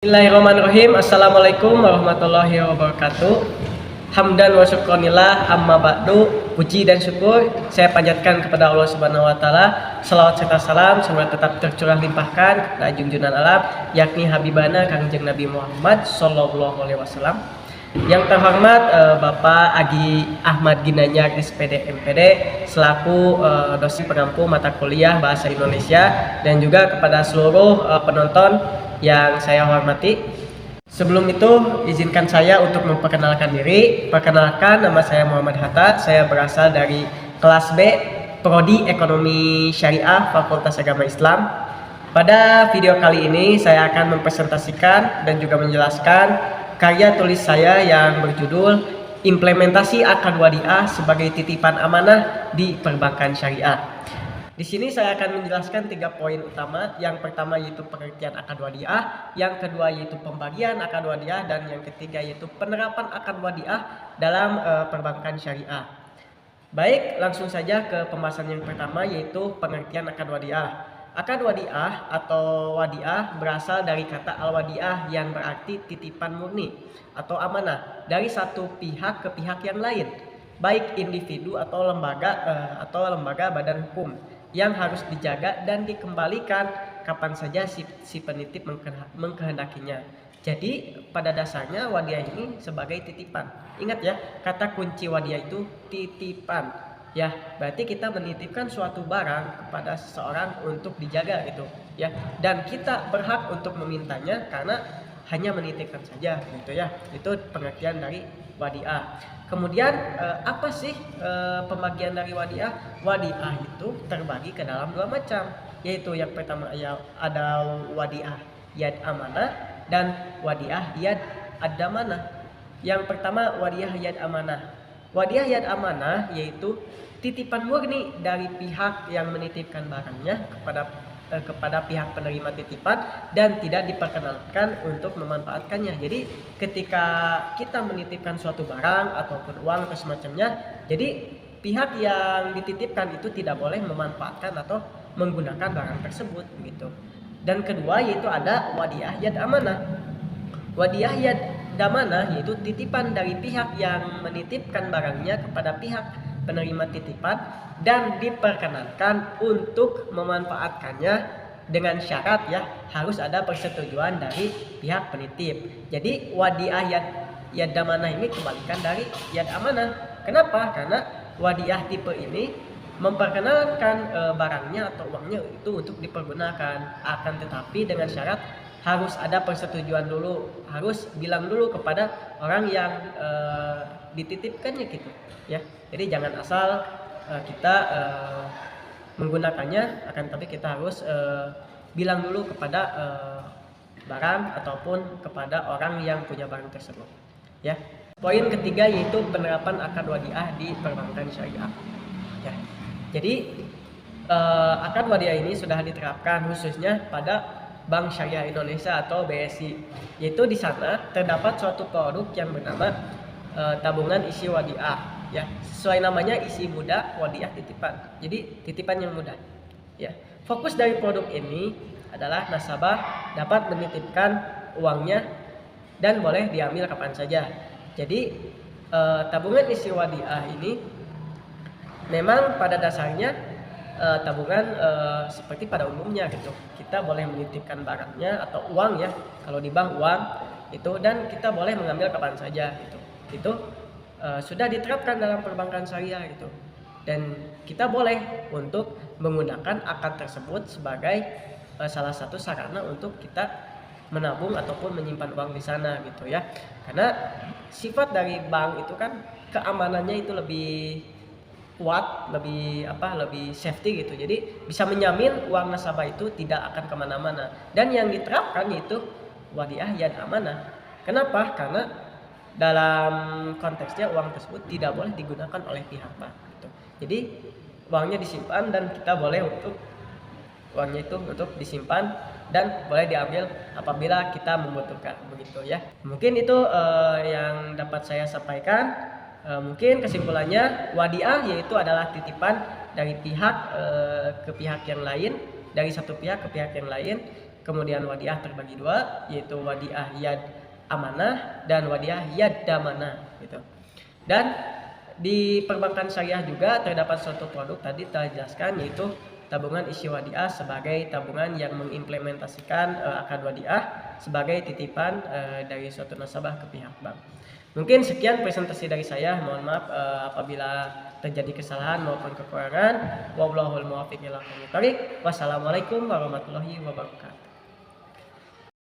Bismillahirrahmanirrahim. Assalamualaikum warahmatullahi wabarakatuh. Hamdan wa syukronillah amma ba'du. Puji dan syukur saya panjatkan kepada Allah Subhanahu wa taala. Salawat serta salam semoga tetap tercurah limpahkan kepada junjungan alam yakni habibana Kangjeng Nabi Muhammad sallallahu alaihi wasallam. Yang terhormat Bapak Agi Ahmad Ginanyar SPD MPD selaku dosen pengampu mata kuliah Bahasa Indonesia dan juga kepada seluruh penonton yang saya hormati. Sebelum itu izinkan saya untuk memperkenalkan diri. Perkenalkan, nama saya Muhammad Hatta. Saya berasal dari kelas B Prodi Ekonomi Syariah Fakultas Agama Islam. Pada video kali ini saya akan mempresentasikan dan juga menjelaskan karya tulis saya yang berjudul Implementasi Akad Wadiah sebagai Titipan Amanah di Perbankan Syariah. Di sini saya akan menjelaskan 3 poin utama. Yang pertama yaitu pengertian akad wadiah, yang kedua yaitu pembagian akad wadiah, dan yang ketiga yaitu penerapan akad wadiah dalam perbankan syariah. Baik, langsung saja ke pembahasan yang pertama yaitu pengertian akad wadiah. Akad wadiah atau wadiah berasal dari kata al-wadiah yang berarti titipan murni atau amanah dari satu pihak ke pihak yang lain, baik individu atau lembaga badan hukum, yang harus dijaga dan dikembalikan kapan saja si penitip mengkehendakinya. Jadi pada dasarnya wadiah ini sebagai titipan. Ingat ya, kata kunci wadiah itu titipan. Ya, berarti kita menitipkan suatu barang kepada seseorang untuk dijaga gitu ya. Dan kita berhak untuk memintanya karena hanya menitipkan saja gitu ya. Itu pengertian dari wadiah. Kemudian apa sih pembagian dari wadiah? Wadiah itu terbagi ke dalam 2 macam, yaitu yang pertama ada wadiah yad amanah dan wadiah yad ad-damanah. Yang pertama wadiah yad amanah. Wadiah yad amanah yaitu titipan murni dari pihak yang menitipkan barangnya kepada pihak penerima titipan dan tidak diperkenankan untuk memanfaatkannya. Jadi ketika kita menitipkan suatu barang ataupun uang atau semacamnya, jadi pihak yang dititipkan itu tidak boleh memanfaatkan atau menggunakan barang tersebut gitu. Dan kedua yaitu ada wadiah yad amanah. Wadiah yad damanah yaitu titipan dari pihak yang menitipkan barangnya kepada pihak penerima titipan dan diperkenankan untuk memanfaatkannya dengan syarat ya harus ada persetujuan dari pihak penitip. Jadi wadiah yad damanah ini kebalikan dari yad amanah. Kenapa? Karena wadiah tipe ini memperkenalkan barangnya atau uangnya itu untuk dipergunakan, akan tetapi dengan syarat harus ada persetujuan dulu, harus bilang dulu kepada orang yang dititipkannya gitu ya. Jadi jangan asal kita menggunakannya, akan tapi kita harus bilang dulu kepada barang ataupun kepada orang yang punya barang tersebut ya. Poin ketiga yaitu penerapan akad wadiah di perbankan syariah ya. Jadi akad wadiah ini sudah diterapkan khususnya pada Bank Syariah Indonesia atau BSI, yaitu di sana terdapat suatu produk yang bernama tabungan isi wadiah ya. Sesuai namanya isi mudah, wadiah titipan. Jadi titipan yang mudah ya. Fokus dari produk ini adalah nasabah dapat menitipkan uangnya dan boleh diambil kapan saja. Jadi tabungan isi wadiah ini memang pada dasarnya tabungan seperti pada umumnya gitu. Kita boleh menitipkan barangnya atau uang ya, kalau di bank uang itu, dan kita boleh mengambil kapan saja gitu. Itu sudah diterapkan dalam perbankan syariah gitu. Dan kita boleh untuk menggunakan akad tersebut sebagai salah satu sarana untuk kita menabung ataupun menyimpan uang di sana gitu ya. Karena sifat dari bank itu kan keamanannya itu lebih kuat, lebih safety gitu. Jadi bisa menjamin uang nasabah itu tidak akan kemana-mana. Dan yang diterapkan yaitu wadiah yad amanah. Kenapa? Karena dalam konteksnya uang tersebut tidak boleh digunakan oleh pihak bank gitu. Jadi uangnya disimpan dan kita boleh untuk uangnya itu untuk disimpan dan boleh diambil apabila kita membutuhkan begitu ya. Mungkin itu yang dapat saya sampaikan. Mungkin kesimpulannya wadiah yaitu adalah titipan dari pihak ke pihak yang lain, dari satu pihak ke pihak yang lain Kemudian wadiah terbagi dua, yaitu wadiah yad amanah dan wadiah yad damanah gitu. Dan di perbankan syariah juga terdapat suatu produk tadi telah dijelaskan, yaitu tabungan isi wadiah sebagai tabungan yang mengimplementasikan akad wadiah sebagai titipan dari suatu nasabah ke pihak bank. Mungkin sekian presentasi dari saya. Mohon maaf apabila terjadi kesalahan maupun kekurangan. Wallahul muwaffiq ila aqwamit thoriq. Wassalamualaikum warahmatullahi wabarakatuh.